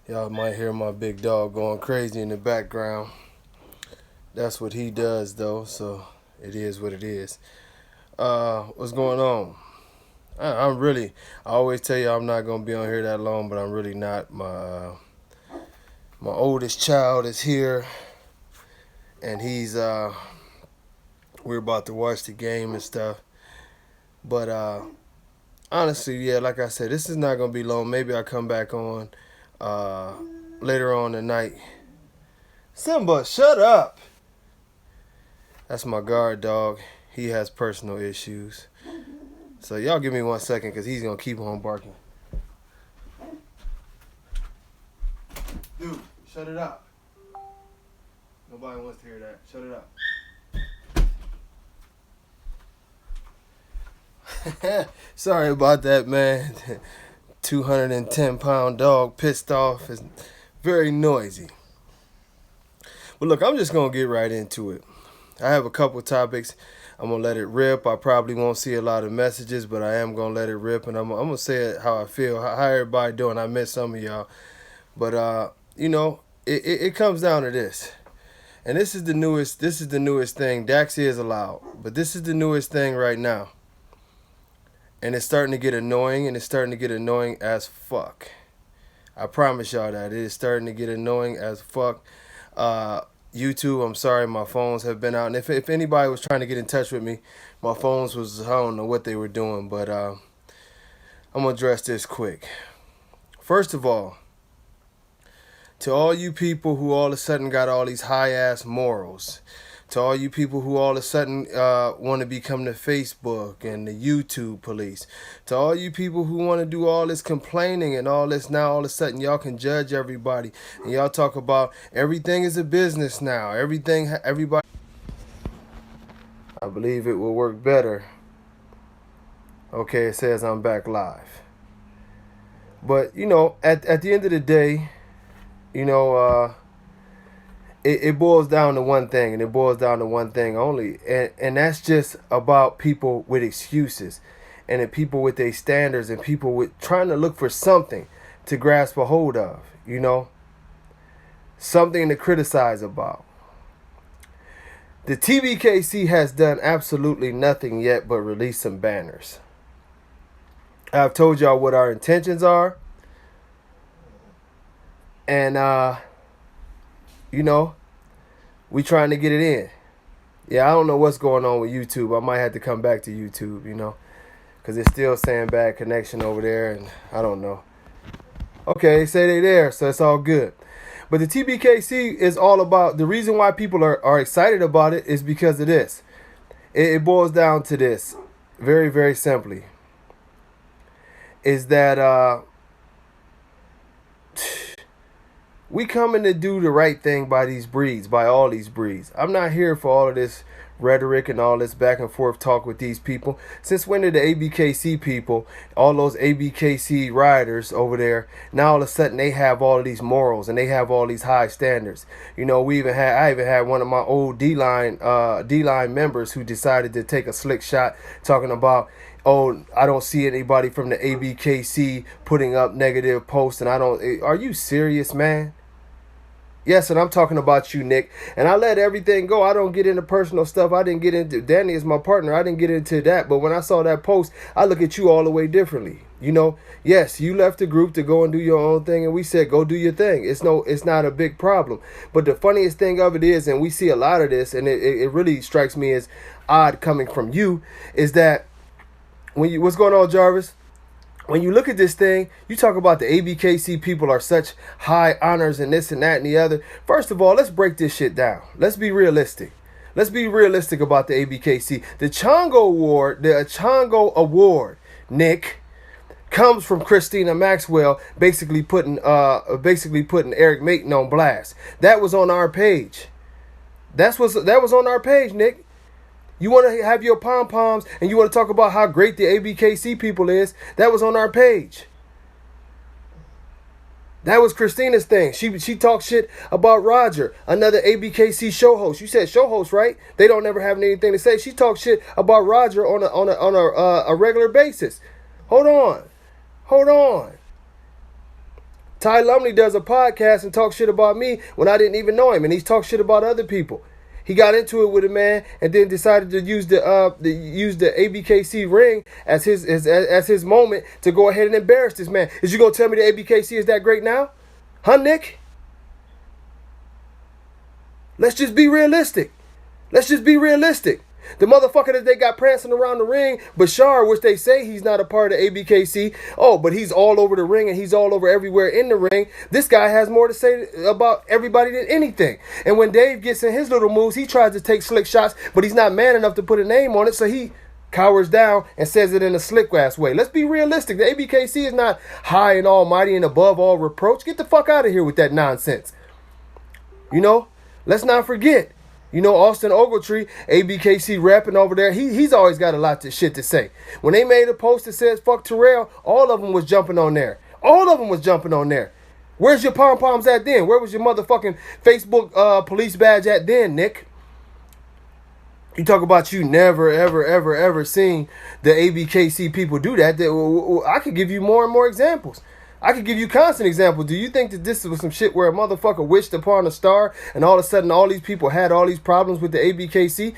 Y'all might hear my big dog going crazy in the background. That's what he does, though. So it is what it is. What's going on? I'm really. I always tell you I'm not gonna be on here that long, but I'm really not. My oldest child is here, and we're about to watch the game and stuff. But honestly, yeah, like I said, this is not gonna be long. Maybe I'll come back on uh, later on tonight. Simba, shut up. That's my guard dog. He has personal issues. So y'all give me 1 second because he's going to keep on barking. Dude, shut it up. Nobody wants to hear that. Shut it up. Sorry about that, man. 210-pound dog pissed off is very noisy. But look, I'm just going to get right into it. I have a couple topics. I'm going to let it rip. I probably won't see a lot of messages, but I am going to let it rip. And I'm going to say it how I feel, how everybody doing. I miss some of y'all. But, it comes down to this. And this is the newest thing. Daxi is allowed. But this is the newest thing right now. And it's starting to get annoying, and it's starting to get annoying as fuck. I promise y'all that. It is starting to get annoying as fuck. YouTube, I'm sorry, my phones have been out. And if anybody was trying to get in touch with me, my phones was, I don't know what they were doing. But I'm going to address this quick. First of all, to all you people who all of a sudden got all these high-ass morals, to all you people who all of a sudden want to become the Facebook and the YouTube police, to all you people who want to do all this complaining and all this, now all of a sudden y'all can judge everybody and y'all talk about everything is a business now. Everybody. I believe it will work better. Okay, it says I'm back live. But, at the end of the day, it boils down to one thing, and it boils down to one thing only, and that's just about people with excuses, and the people with their standards, and people with trying to look for something to grasp a hold of, something to criticize about. The Tbkc has done absolutely nothing yet but release some banners. I've told y'all what our intentions are, and we trying to get it in. Yeah, I don't know what's going on with YouTube. I might have to come back to YouTube, because it's still saying bad connection over there, and I don't know. Okay, say they there, so it's all good. But the Tbkc is all about, the reason why people are excited about it is because of this. It boils down to this, very, very simply, is that we coming to do the right thing by these breeds, by all these breeds. I'm not here for all of this rhetoric and all this back and forth talk with these people. Since when did the Tbkc people, all those Tbkc riders over there, now all of a sudden they have all of these morals and they have all these high standards? I even had one of my old D-line members who decided to take a slick shot talking about, oh, I don't see anybody from the Tbkc putting up negative posts, and are you serious, man? Yes, and I'm talking about you, Nick. And I let everything go. I don't get into personal stuff. I didn't get into, Danny is my partner. I didn't get into that. But when I saw that post, I look at you all the way differently. Yes, you left the group to go and do your own thing. And we said, go do your thing. It's not a big problem. But the funniest thing of it is, and we see a lot of this, and it really strikes me as odd coming from you, is that what's going on, Jarvis? When you look at this thing, you talk about the Tbkc people are such high honors and this and that and the other. First of all, let's break this shit down. Let's be realistic. Let's be realistic about the Tbkc. The Chongo Award, Nick, comes from Christina Maxwell basically putting Eric Maton on blast. That was on our page. That was on our page, Nick. You want to have your pom-poms and you want to talk about how great the Tbkc people is. That was on our page. That was Christina's thing. She talked shit about Roger, another Tbkc show host. You said show host, right? They don't never have anything to say. She talked shit about Roger on a regular basis. Hold on. Ty Lumley does a podcast and talks shit about me when I didn't even know him, and he's talked shit about other people. He got into it with a man and then decided to use the Tbkc ring as his moment to go ahead and embarrass this man. Is you gonna tell me the Tbkc is that great now? Huh, Nick? Let's just be realistic. The motherfucker that they got prancing around the ring, Bashar, which they say he's not a part of Tbkc. Oh, but he's all over the ring and he's all over everywhere in the ring. This guy has more to say about everybody than anything. And when Dave gets in his little moves, he tries to take slick shots, but he's not man enough to put a name on it, so he cowers down and says it in a slick ass way. Let's be realistic. The Tbkc is not high and almighty and above all reproach. Get the fuck out of here with that nonsense. You know, let's not forget. You know, Austin Ogletree, Tbkc rapping over there, he's always got a lot of shit to say. When they made a post that says fuck Terrell, all of them was jumping on there. Where's your pom-poms at then? Where was your motherfucking Facebook police badge at then, Nick? You talk about you never, ever seen the Tbkc people do that. I could give you more and more examples. I could give you constant examples. Do you think that this was some shit where a motherfucker wished upon a star and all of a sudden all these people had all these problems with the Tbkc?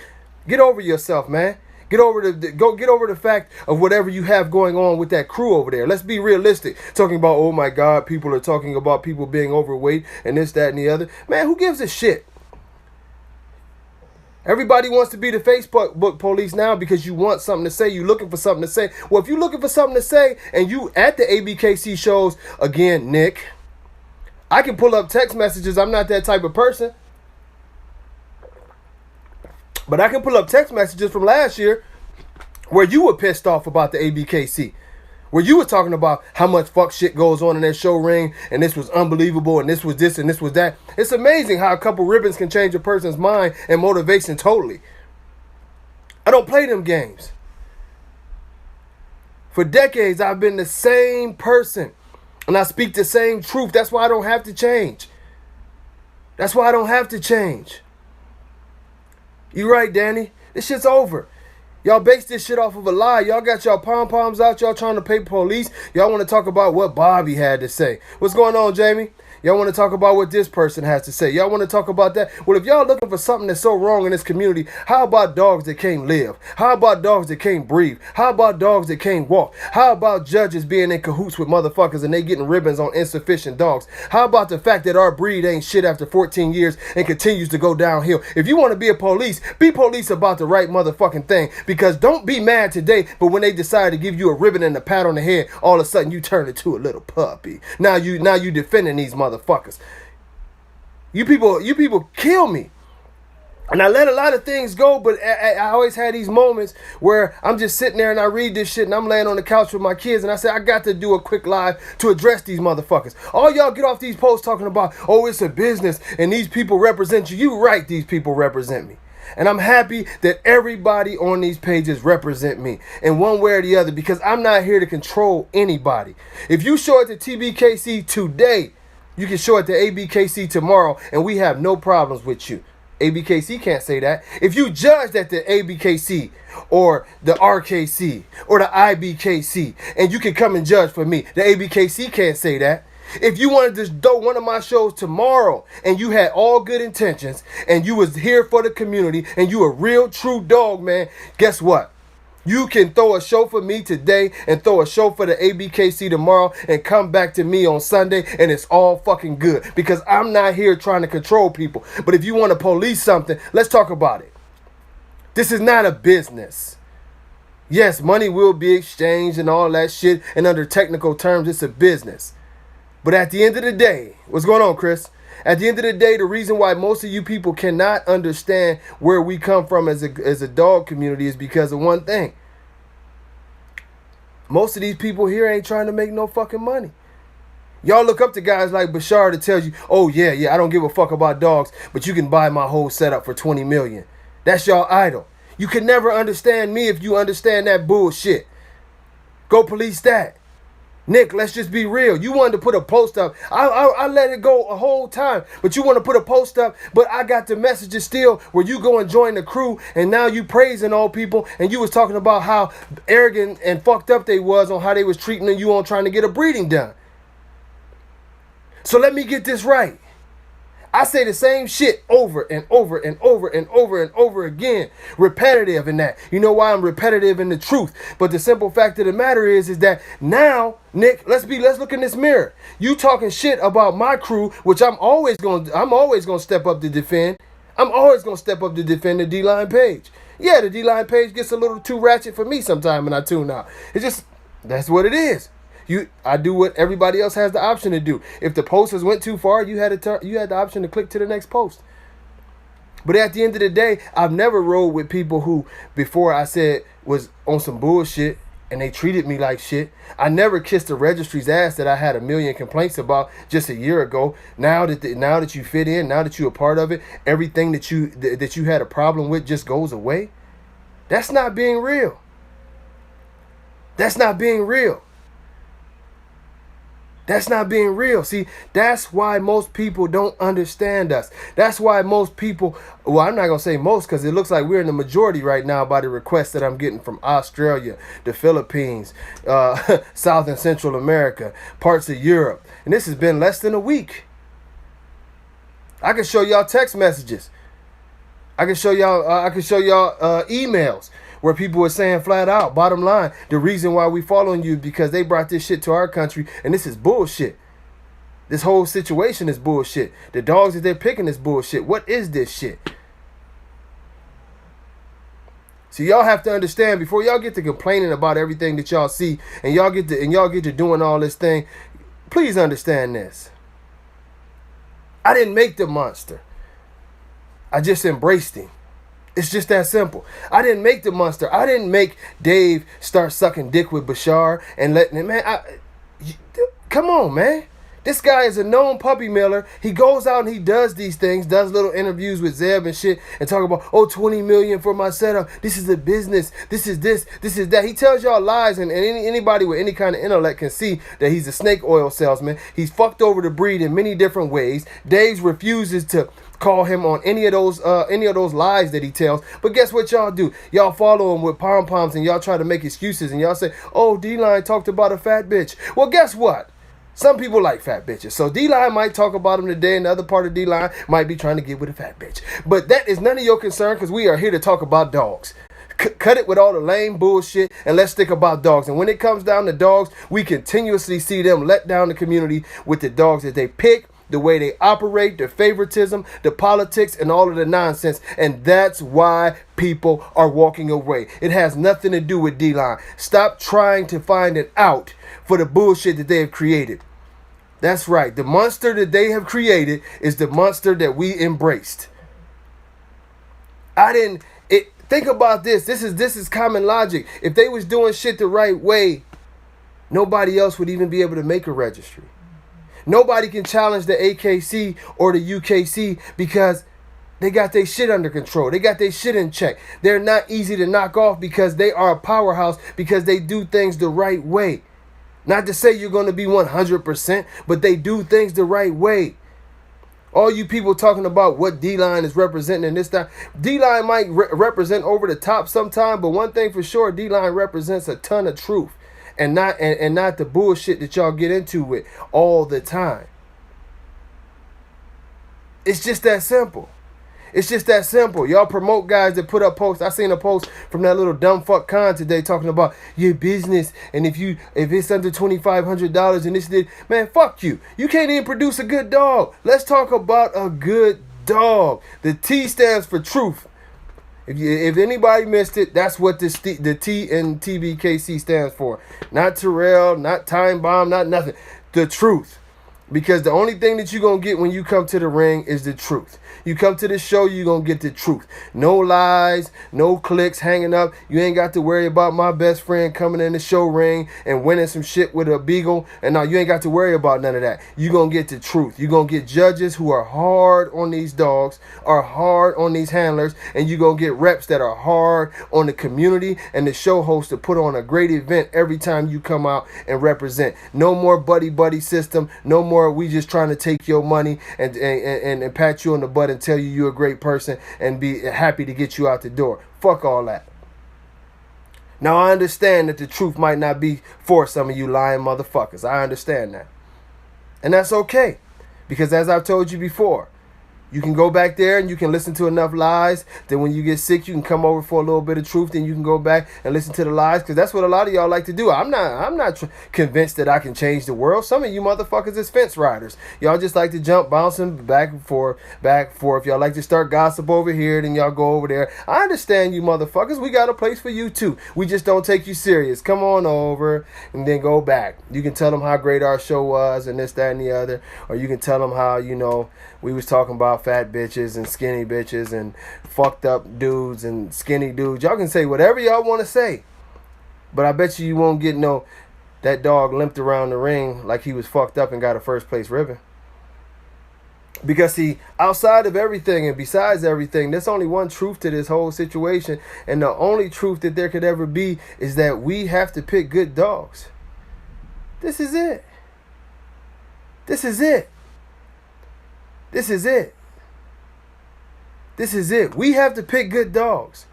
Get over yourself, man. Get over the fact of whatever you have going on with that crew over there. Let's be realistic. Talking about, oh my God, people are talking about people being overweight and this, that, and the other. Man, who gives a shit? Everybody wants to be the Facebook police now because you want something to say. You're looking for something to say. Well, if you're looking for something to say and you at the Tbkc shows, again, Nick, I can pull up text messages. I'm not that type of person. But I can pull up text messages from last year where you were pissed off about the Tbkc. Where you were talking about how much fuck shit goes on in that show ring, and this was unbelievable, and this was this, and this was that. It's amazing how a couple ribbons can change a person's mind and motivation totally. I don't play them games. For decades, I've been the same person, and I speak the same truth. That's why I don't have to change. You right, Danny. This shit's over. Y'all base this shit off of a lie. Y'all got y'all pom-poms out. Y'all trying to pay police. Y'all want to talk about what Bobby had to say. What's going on, Jamie? Y'all want to talk about what this person has to say. Y'all want to talk about that. Well, if y'all looking for something that's so wrong in this community, how about dogs that can't live? How about dogs that can't breathe? How about dogs that can't walk? How about judges being in cahoots with motherfuckers and they getting ribbons on insufficient dogs? How about the fact that our breed ain't shit after 14 years and continues to go downhill? If you want to be police about the right motherfucking thing. Because don't be mad today, but when they decide to give you a ribbon and a pat on the head, all of a sudden you turn into a little puppy. Now you defending these motherfuckers. You people kill me. And I let a lot of things go, but I always had these moments where I'm just sitting there and I read this shit and I'm laying on the couch with my kids and I say, I got to do a quick live to address these motherfuckers. All y'all get off these posts talking about, oh, it's a business and these people represent you. You right, these people represent me. And I'm happy that everybody on these pages represent me in one way or the other because I'm not here to control anybody. If you show it to Tbkc today, you can show it to Tbkc tomorrow and we have no problems with you. Tbkc can't say that. If you judge that the Tbkc or the RKC or the Ibkc and you can come and judge for me, the Tbkc can't say that. If you wanted to do one of my shows tomorrow and you had all good intentions and you was here for the community and you a real true dog, man, guess what? You can throw a show for me today and throw a show for the Tbkc tomorrow and come back to me on Sunday and it's all fucking good because I'm not here trying to control people. But if you want to police something, let's talk about it. This is not a business. Yes, money will be exchanged and all that shit, and under technical terms, it's a business. But at the end of the day, what's going on, Chris? At the end of the day, the reason why most of you people cannot understand where we come from as a dog community is because of one thing. Most of these people here ain't trying to make no fucking money. Y'all look up to guys like Bashar that tells you, oh yeah, I don't give a fuck about dogs, but you can buy my whole setup for $20 million. That's y'all idol. You can never understand me if you understand that bullshit. Go police that. Nick, let's just be real. You wanted to put a post up. I let it go a whole time. But you want to put a post up. But I got the messages still where you go and join the crew. And now you praising all people. And you was talking about how arrogant and fucked up they was on how they was treating you on trying to get a breeding done. So let me get this right. I say the same shit over and over and over and over and over again. Repetitive in that. You know why I'm repetitive in the truth? But the simple fact of the matter is that now, Nick, let's look in this mirror. You talking shit about my crew, which I'm always gonna step up to defend. I'm always gonna step up to defend the D-Line page. Yeah, the D-Line page gets a little too ratchet for me sometime when I tune out. It's just, that's what it is. I do what everybody else has the option to do. If the posters went too far, you had the option to click to the next post. But at the end of the day, I've never rolled with people who, before I said, was on some bullshit and they treated me like shit. I never kissed the registry's ass that I had a million complaints about just a year ago. Now that you fit in, now that you're a part of it, everything that you had a problem with just goes away. That's not being real. That's not being real. That's not being real. See, that's why most people don't understand us. That's why most people, well, I'm not going to say most because it looks like we're in the majority right now by the requests that I'm getting from Australia, the Philippines, South and Central America, parts of Europe. And this has been less than a week. I can show y'all text messages. I can show y'all emails where people are saying flat out, bottom line, the reason why we following you is because they brought this shit to our country, and this is bullshit. This whole situation is bullshit. The dogs that they're picking is bullshit. What is this shit? So y'all have to understand, before y'all get to complaining about everything that y'all see, and y'all get to doing all this thing, please understand this. I didn't make the monster. I just embraced him. It's just that simple. I didn't make the monster. I didn't make Dave start sucking dick with Bashar and letting him, man. Come on, man. This guy is a known puppy miller. He goes out and he does these things, does little interviews with Zeb and shit, and talk about, oh, 20 million for my setup. This is a business. This is this. This is that. He tells y'all lies, and anybody with any kind of intellect can see that he's a snake oil salesman. He's fucked over the breed in many different ways. Dave refuses to call him on any of those lies that he tells. But guess what y'all do? Y'all follow him with pom-poms and y'all try to make excuses and y'all say, oh, D-Line talked about a fat bitch. Well, guess what? Some people like fat bitches. So D-Line might talk about him today, and the other part of D-Line might be trying to get with a fat bitch. But that is none of your concern, because we are here to talk about dogs. Cut it with all the lame bullshit, and let's think about dogs. And when it comes down to dogs, we continuously see them let down the community with the dogs that they pick, the way they operate, the favoritism, the politics, and all of the nonsense. And that's why people are walking away. It has nothing to do with D-Line. Stop trying to find it out for the bullshit that they have created. That's right. The monster that they have created is the monster that we embraced. Think about this. This is common logic. If they was doing shit the right way, nobody else would even be able to make a registry. Nobody can challenge the AKC or the UKC because they got their shit under control. They got their shit in check. They're not easy to knock off because they are a powerhouse, because they do things the right way. Not to say you're going to be 100%, but they do things the right way. All you people talking about what D-Line is representing in this time. D-Line might represent over the top sometime, but one thing for sure, D-Line represents a ton of truth. And not the bullshit that y'all get into with all the time. It's just that simple. It's just that simple. Y'all promote guys that put up posts. I seen a post from that little dumb fuck Khan today talking about your business, and if it's under $2,500 and this did, man, fuck you. You can't even produce a good dog. Let's talk about a good dog. The T stands for truth. If anybody missed it, that's what the T in Tbkc stands for. Not Terrell, not Time Bomb, not nothing. The truth. Because the only thing that you're going to get when you come to the ring is the truth. You come to the show, you're going to get the truth. No lies, no clicks hanging up. You ain't got to worry about my best friend coming in the show ring and winning some shit with a beagle. And now you ain't got to worry about none of that. You're going to get the truth. You're going to get judges who are hard on these dogs, are hard on these handlers, and you're going to get reps that are hard on the community and the show host to put on a great event every time you come out and represent. No more buddy system. No more we just trying to take your money and pat you on the butt and tell you you're a great person and be happy to get you out the door. Fuck all that. Now, I understand that the truth might not be for some of you lying motherfuckers. I understand that. And that's okay. Because as I've told you before, you can go back there and you can listen to enough lies. Then when you get sick, you can come over for a little bit of truth. Then you can go back and listen to the lies, because that's what a lot of y'all like to do. I'm not convinced that I can change the world. Some of you motherfuckers is fence riders. Y'all just like to jump, bouncing back and forth, back and forth. Y'all like to start gossip over here, then y'all go over there. I understand you motherfuckers. We got a place for you too. We just don't take you serious. Come on over and then go back. You can tell them how great our show was and this, that, and the other. Or you can tell them how, we was talking about fat bitches and skinny bitches and fucked up dudes and skinny dudes. Y'all can say whatever y'all want to say, but I bet you won't get that dog limped around the ring like he was fucked up and got a first place ribbon. Because see, outside of everything and besides everything, there's only one truth to this whole situation, and the only truth that there could ever be is that we have to pick good dogs. This is it. This is it. This is it. This is it. We have to pick good dogs.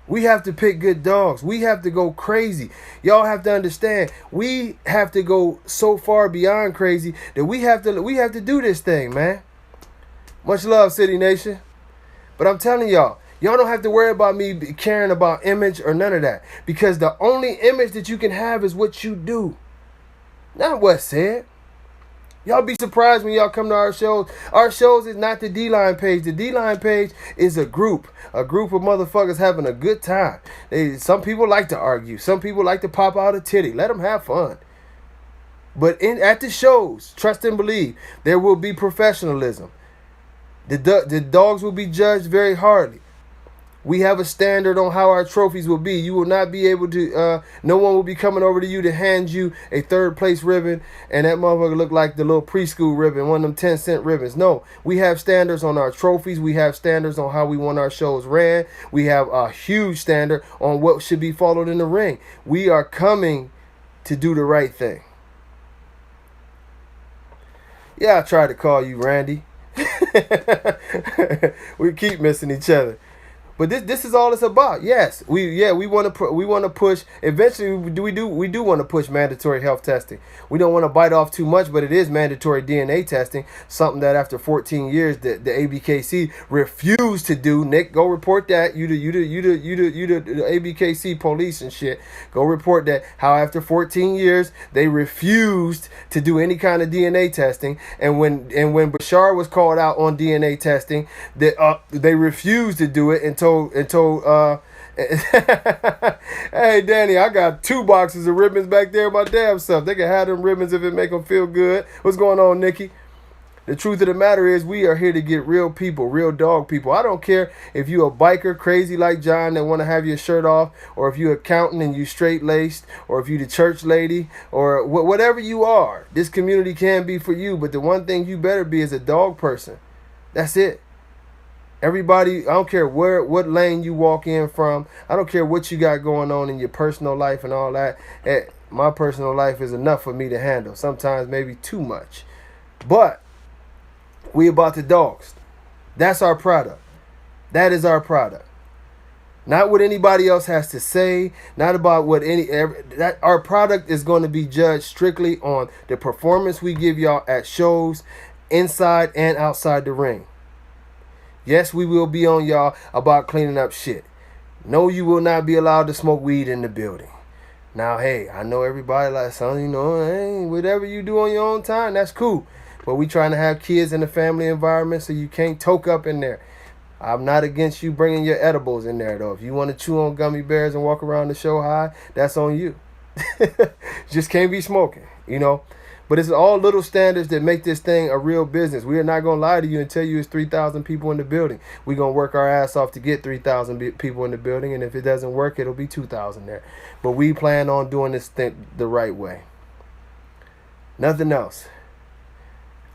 We have to pick good dogs. We have to go crazy. Y'all have to understand, we have to go so far beyond crazy that we have to do this thing, man. Much love, City Nation. But I'm telling y'all don't have to worry about me caring about image or none of that. Because the only image that you can have is what you do. Not what's said. Y'all be surprised when y'all come to our shows. Our shows is not the D-Line page. The D-Line page is a group of motherfuckers having a good time. Some people like to argue. Some people like to pop out a titty. Let them have fun. But at the shows, trust and believe, there will be professionalism. The dogs will be judged very hardly. We have a standard on how our trophies will be. You will not be able to, no one will be coming over to you to hand you a third place ribbon and that motherfucker look like the little preschool ribbon, one of them 10-cent ribbons. No, we have standards on our trophies. We have standards on how we want our shows ran. We have a huge standard on what should be followed in the ring. We are coming to do the right thing. Yeah, I tried to call you Randy. We keep missing each other. But this is all it's about. Yes, we want to push. Eventually, we do want to push mandatory health testing. We don't want to bite off too much, but it is mandatory DNA testing. Something that after 14 years, the Tbkc refused to do. Nick, go report that. You the Tbkc police and shit. Go report that. How after 14 years they refused to do any kind of DNA testing, and when Bashar was called out on DNA testing, they refused to do it until. Hey Danny, I got 2 boxes of ribbons back there my damn self. They can have them ribbons if it make them feel good. What's going on, Nikki? The truth of the matter is we are here to get real people, real dog people. I don't care if you a biker crazy like John that want to have your shirt off, or if you accountant and you straight laced, or if you the church lady, or whatever you are. This community can be for you, but the one thing you better be is a dog person. That's it. Everybody, I don't care what lane you walk in from. I don't care what you got going on in your personal life and all that. My personal life is enough for me to handle. Sometimes maybe too much. But we about the dogs. That's our product. That is our product. Not what anybody else has to say. Not about what our product is going to be judged strictly on the performance we give y'all at shows, inside and outside the ring. Yes, we will be on y'all about cleaning up shit. No, you will not be allowed to smoke weed in the building. Now, hey, I know everybody like, son, hey, whatever you do on your own time, that's cool. But we trying to have kids in a family environment, so you can't toke up in there. I'm not against you bringing your edibles in there, though. If you want to chew on gummy bears and walk around the show high, that's on you. Just can't be smoking, But it's all little standards that make this thing a real business. We are not going to lie to you and tell you it's 3,000 people in the building. We're going to work our ass off to get 3,000 people in the building. And if it doesn't work, it'll be 2,000 there. But we plan on doing this thing the right way. Nothing else.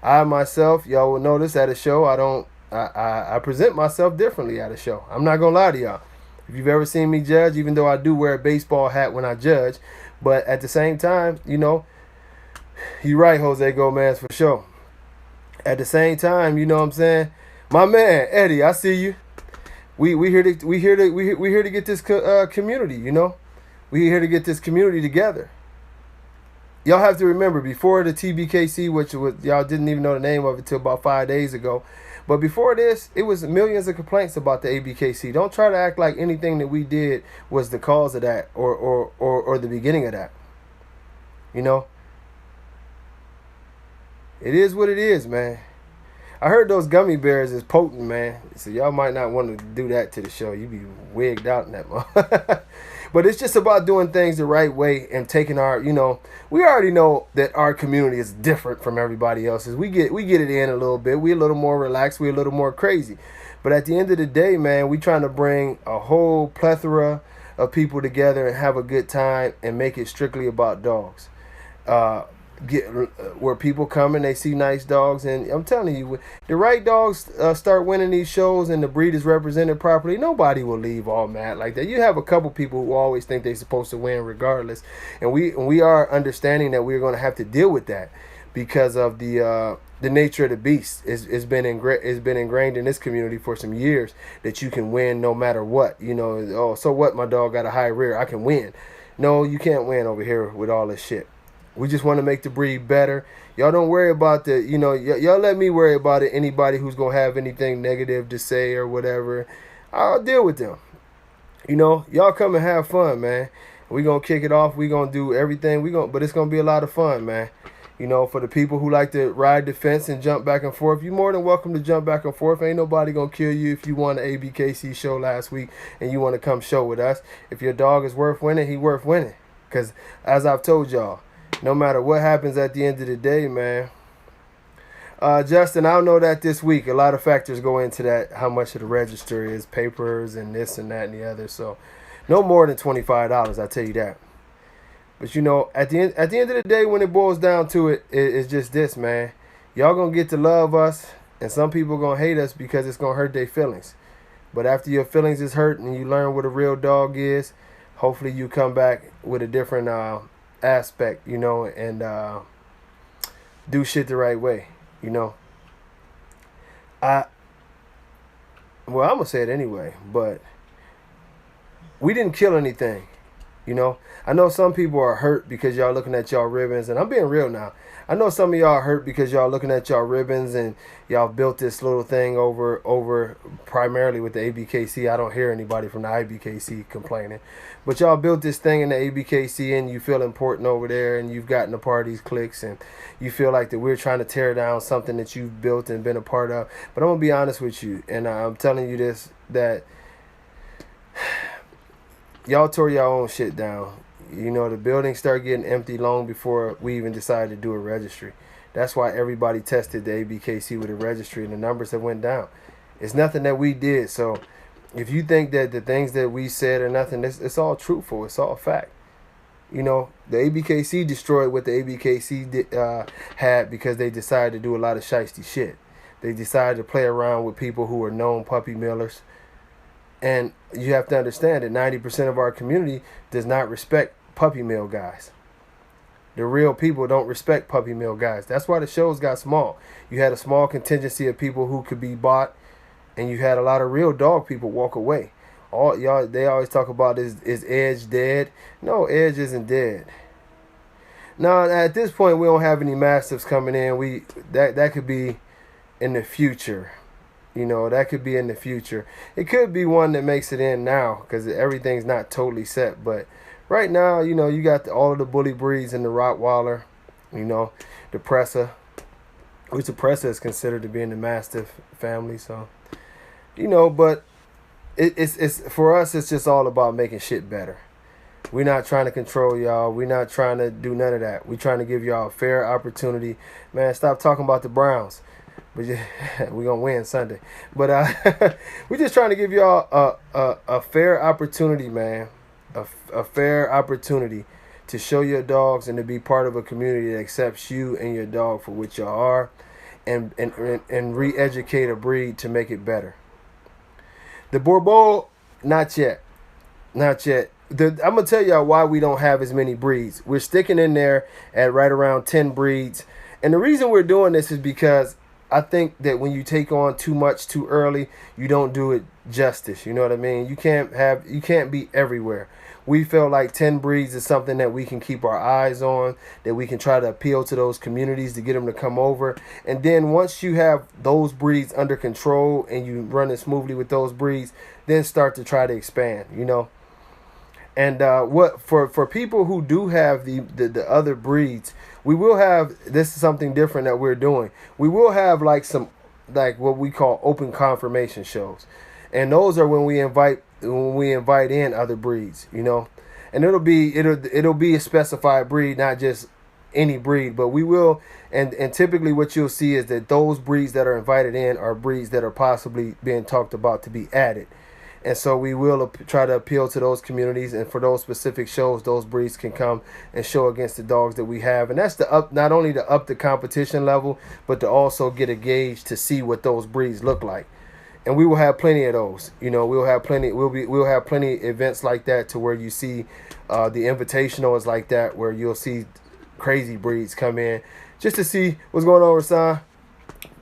I myself, y'all will notice at a show, I present myself differently at a show. I'm not going to lie to y'all. If you've ever seen me judge, even though I do wear a baseball hat when I judge, but at the same time, you're right, Jose Gomez, for sure. At the same time, you know what I'm saying? My man, Eddie, I see you. We here to get this community, We here to get this community together. y'all have to remember, before the Tbkc, which was, y'all didn't even know the name of it till about 5 days ago, but before this, it was millions of complaints about the ABKC. Don't try to act like anything that we did was the cause of that, or the beginning of that. You know, it is what it is, man. I heard those gummy bears is potent, man. So y'all might not want to do that to the show. You be wigged out in that motherfucker. But it's just about doing things the right way and taking our, you know, we already know that our community is different from everybody else's. We get it in a little bit. We're a little more relaxed. We're a little more crazy. But at the end of the day, man, we trying to bring a whole plethora of people together and have a good time and make it strictly about dogs. Get where people come and they see nice dogs, and I'm telling you, the right dogs start winning these shows and the breed is represented properly, nobody will leave all mad like that. You have a couple people who always think they're supposed to win regardless, and we are understanding that we're going to have to deal with that because of the nature of the beast. It's been ingrained in this community for some years that you can win no matter what. You know, oh, so what, my dog got a high rear, I can win. No, you can't win over here with all this shit. We just want to make the breed better. Y'all don't worry about the, you know, y'all let me worry about it. Anybody who's going to have anything negative to say or whatever, I'll deal with them. You know, y'all come and have fun, man. We going to kick it off. We going to do everything. But it's going to be a lot of fun, man. You know, for the people who like to ride the fence and jump back and forth, you're more than welcome to jump back and forth. Ain't nobody going to kill you if you won the ABKC show last week and you want to come show with us. If your dog is worth winning, he worth winning. Because as I've told y'all, no matter what happens at the end of the day, man. Justin, I know that this week a lot of factors go into that. How much of the register is papers and this and that and the other. So no more than $25, I tell you that. But you know, at the end of the day, when it boils down to it, it's just this, man. Y'all gonna get to love us, and some people gonna hate us because it's gonna hurt their feelings. But after your feelings is hurt and you learn what a real dog is, hopefully you come back with a different aspect, you know, and do shit the right way, you know. I'm gonna say it anyway, but we didn't kill anything, you know. I know some people are hurt because y'all looking at y'all ribbons, and I'm being real now. I know some of y'all are hurt because y'all looking at y'all ribbons and y'all built this little thing over primarily with the ABKC. I don't hear anybody from the IBKC complaining. But y'all built this thing in the ABKC and you feel important over there and you've gotten a part of these clicks and you feel like that we're trying to tear down something that you've built and been a part of. But I'm going to be honest with you, and I'm telling you this, that y'all tore your own shit down. You know, the building started getting empty long before we even decided to do a registry. That's why everybody tested the ABKC with a registry and the numbers have went down. It's nothing that we did. So if you think that the things that we said are nothing, it's all truthful. It's all fact. You know, the ABKC destroyed what the ABKC had because they decided to do a lot of shiesty shit. They decided to play around with people who are known puppy millers. And you have to understand that 90% of our community does not respect puppy mill guys. The real people don't respect puppy mill guys. That's why the shows got small. You had a small contingency of people who could be bought, and you had a lot of real dog people walk away. They always talk about is Edge dead? No, Edge isn't dead. Now at this point we don't have any mastiffs coming in. That could be in the future. You know, that could be in the future. It could be one that makes it in now because everything's not totally set. But right now, you know, you got all of the bully breeds and the Rottweiler, you know, the Pressa, which the Pressa is considered to be in the Mastiff family. So, you know, but it's for us, it's just all about making shit better. We're not trying to control y'all. We're not trying to do none of that. We're trying to give y'all a fair opportunity. Man, stop talking about the Browns. But we're going to win Sunday. But we're just trying to give y'all a fair opportunity, man. A fair opportunity to show your dogs and to be part of a community that accepts you and your dog for what y'all are and re-educate a breed to make it better. The Bourbeau, not yet. Not yet. I'm going to tell y'all why we don't have as many breeds. We're sticking in there at right around 10 breeds. And the reason we're doing this is because I think that when you take on too much too early, you don't do it justice. You know what I mean? You can't be everywhere. We feel like 10 breeds is something that we can keep our eyes on, that we can try to appeal to those communities to get them to come over. And then once you have those breeds under control and you run it smoothly with those breeds, then start to try to expand, you know. And what for people who do have the other breeds, we will have, this is something different that we're doing. We will have like what we call open confirmation shows. And those are when we invite in other breeds, you know. And it'll be a specified breed, not just any breed, but we will and typically what you'll see is that those breeds that are invited in are breeds that are possibly being talked about to be added. And so we will try to appeal to those communities, and for those specific shows, those breeds can come and show against the dogs that we have. And that's not only to up the competition level, but to also get a gauge to see what those breeds look like. And we will have plenty of those. You know, we'll have plenty events like that, to where you see the invitational is like that, where you'll see crazy breeds come in just to see what's going on, Rasan.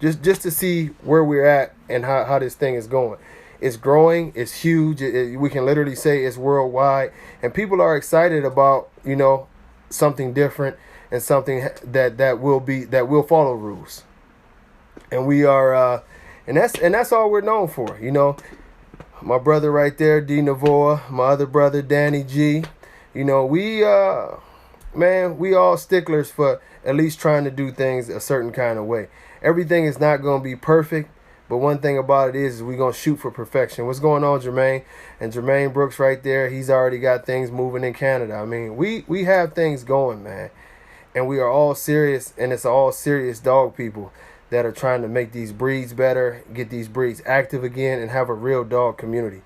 Just to see where we're at and how this thing is going. It's growing. It's huge. We can literally say it's worldwide, and people are excited about, you know, something different and something that will follow rules. And we are, and that's all we're known for. You know, my brother right there, D Navoa, my other brother Danny G. You know, we all sticklers for at least trying to do things a certain kind of way. Everything is not going to be perfect. But one thing about it is we're going to shoot for perfection. What's going on, Jermaine? And Jermaine Brooks right there, he's already got things moving in Canada. I mean, we have things going, man. And we are all serious, and it's all serious dog people that are trying to make these breeds better, get these breeds active again, and have a real dog community.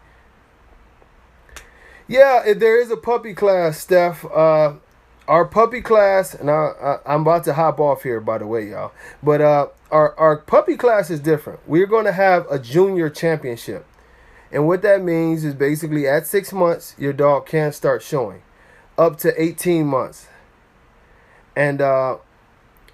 Yeah, there is a puppy class, Steph. Our puppy class, and I'm about to hop off here, by the way, y'all. But our puppy class is different. We're going to have a junior championship. And what that means is basically at 6 months, your dog can start showing. Up to 18 months. And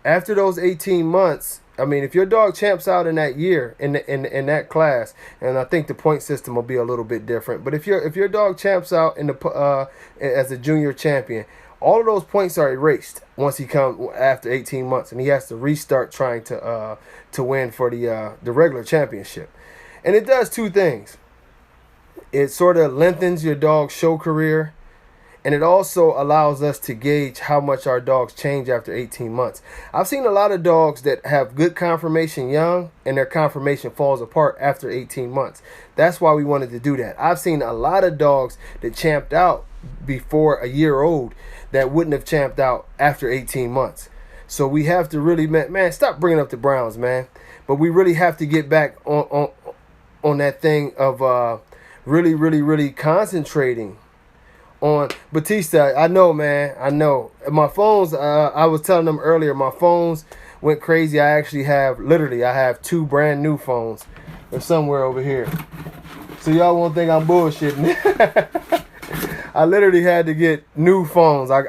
after those 18 months, I mean, if your dog champs out in that year, in that class, and I think the point system will be a little bit different. But if your dog champs out in the as a junior champion, all of those points are erased once he comes after 18 months, and he has to restart trying to win for the regular championship. And it does two things. It sort of lengthens your dog's show career, and it also allows us to gauge how much our dogs change after 18 months. I've seen a lot of dogs that have good conformation young, and their conformation falls apart after 18 months. That's why we wanted to do that. I've seen a lot of dogs that champed out before a year old that wouldn't have champed out after 18 months. So we have to really, man, stop bringing up the Browns, man. But we really have to get back on that thing of really concentrating on Batista. I know, man. I know. My phones, I was telling them earlier, my phones went crazy. I have 2 brand new phones. They're somewhere over here. So y'all won't think I'm bullshitting. I literally had to get new phones. I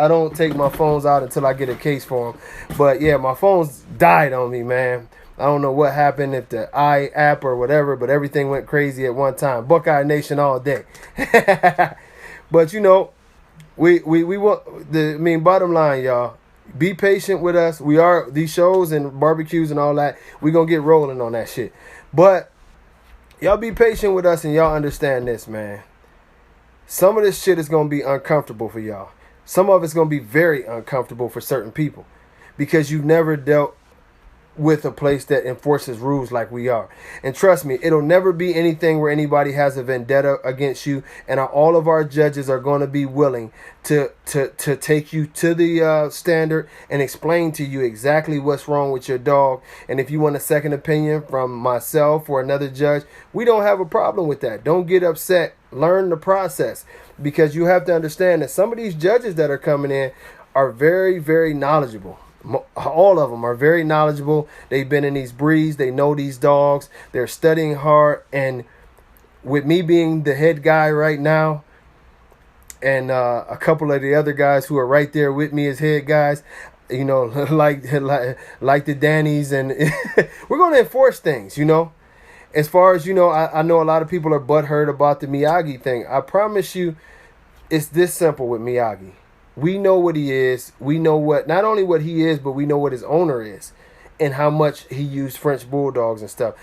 don't take my phones out until I get a case for them. But yeah, my phones died on me, man. I don't know what happened, if the I app or whatever, but everything went crazy at one time. Buckeye Nation all day. But you know, we want bottom line, y'all, be patient with us. We are, these shows and barbecues and all that, we gonna get rolling on that shit. But y'all be patient with us, and y'all understand this, man. Some of this shit is going to be uncomfortable for y'all. Some of it's going to be very uncomfortable for certain people, because you've never dealt with a place that enforces rules like we are. And trust me, it'll never be anything where anybody has a vendetta against you, and all of our judges are going to be willing to take you to the standard and explain to you exactly what's wrong with your dog. And if you want a second opinion from myself or another judge, we don't have a problem with that. Don't get upset. Learn the process, because you have to understand that some of these judges that are coming in are very, very knowledgeable. All of them are very knowledgeable. They've been in these breeds. They know these dogs. They're studying hard. And with me being the head guy right now, and a couple of the other guys who are right there with me as head guys, you know, like the Dannies, and we're going to enforce things, you know. as far as I know a lot of people are butthurt about the Miyagi thing. I promise you, it's this simple with Miyagi. We know what he is. We know not only what he is, but we know what his owner is and how much he used French bulldogs and stuff.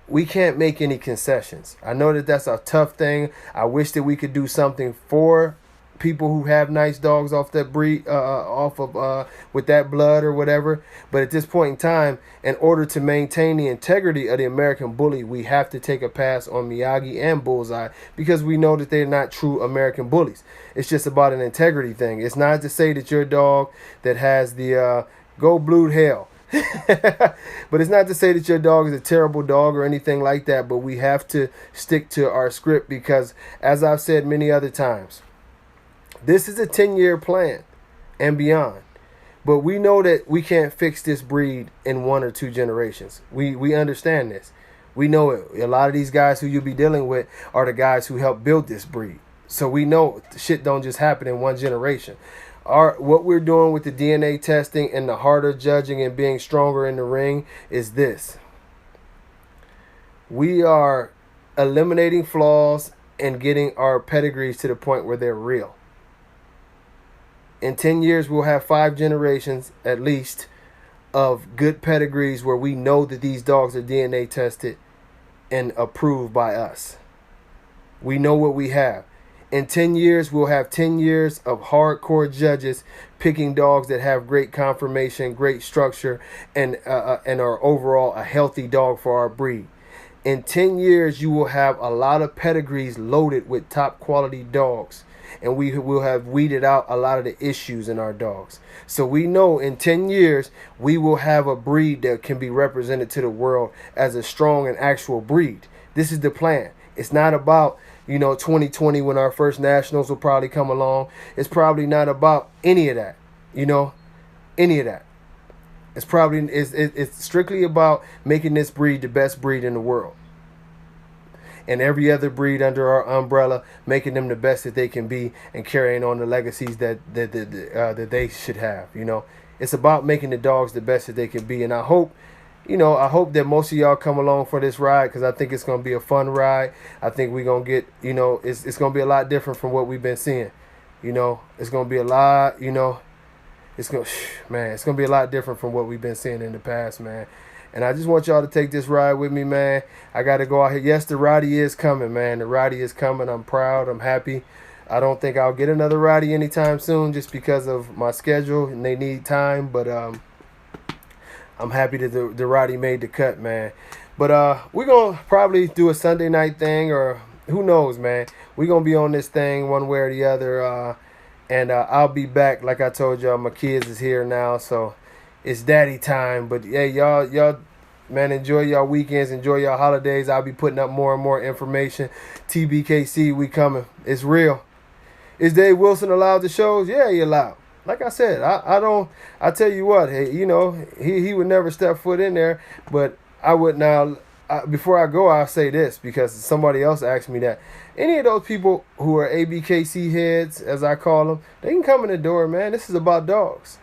We can't make any concessions. I know that that's a tough thing. I wish that we could do something for people who have nice dogs off that breed, with that blood or whatever. But at this point in time, in order to maintain the integrity of the American Bully, we have to take a pass on Miyagi and Bullseye because we know that they're not true American bullies. It's just about an integrity thing. It's not to say that your dog that has the go blue hell. But it's not to say that your dog is a terrible dog or anything like that. But we have to stick to our script because, as I've said many other times, this is a 10-year plan and beyond. But we know that we can't fix this breed in 1 or 2 generations. We understand this. We know it. A lot of these guys who you'll be dealing with are the guys who helped build this breed. So we know shit don't just happen in 1 generation. What we're doing with the DNA testing and the harder judging and being stronger in the ring is this. We are eliminating flaws and getting our pedigrees to the point where they're real. In 10 years, we'll have 5 generations, at least, of good pedigrees where we know that these dogs are DNA tested and approved by us. We know what we have. In 10 years, we'll have 10 years of hardcore judges picking dogs that have great conformation, great structure, and are overall a healthy dog for our breed. In 10 years, you will have a lot of pedigrees loaded with top quality dogs. And we will have weeded out a lot of the issues in our dogs. So we know in 10 years, we will have a breed that can be represented to the world as a strong and actual breed. This is the plan. It's not about, 2020 when our first nationals will probably come along. It's probably not about any of that, any of that. It's strictly about making this breed the best breed in the world. And every other breed under our umbrella, making them the best that they can be and carrying on the legacies that they should have. It's about making the dogs the best that they can be. And I hope that most of y'all come along for this ride because I think it's going to be a fun ride. I think we're going to get, it's going to be a lot different from what we've been seeing. It's going to be a lot, it's going to be a lot different from what we've been seeing in the past, man. And I just want y'all to take this ride with me, man. I got to go out here. Yes, the Roddy is coming, man. The Roddy is coming. I'm proud. I'm happy. I don't think I'll get another Roddy anytime soon just because of my schedule and they need time. But I'm happy that the Roddy made the cut, man. But we're going to probably do a Sunday night thing or who knows, man. We're going to be on this thing one way or the other. And I'll be back. Like I told y'all, my kids is here now, so it's daddy time. But hey, y'all, man, enjoy y'all weekends, enjoy y'all holidays. I'll be putting up more and more information. Tbkc, we coming. It's real. Is Dave Wilson allowed to shows? Yeah, he allowed. Like I said, I tell you what, hey, he would never step foot in there, but I would now. Before I go, I'll say this because somebody else asked me that. Any of those people who are ABKC heads, as I call them, they can come in the door, man. This is about dogs.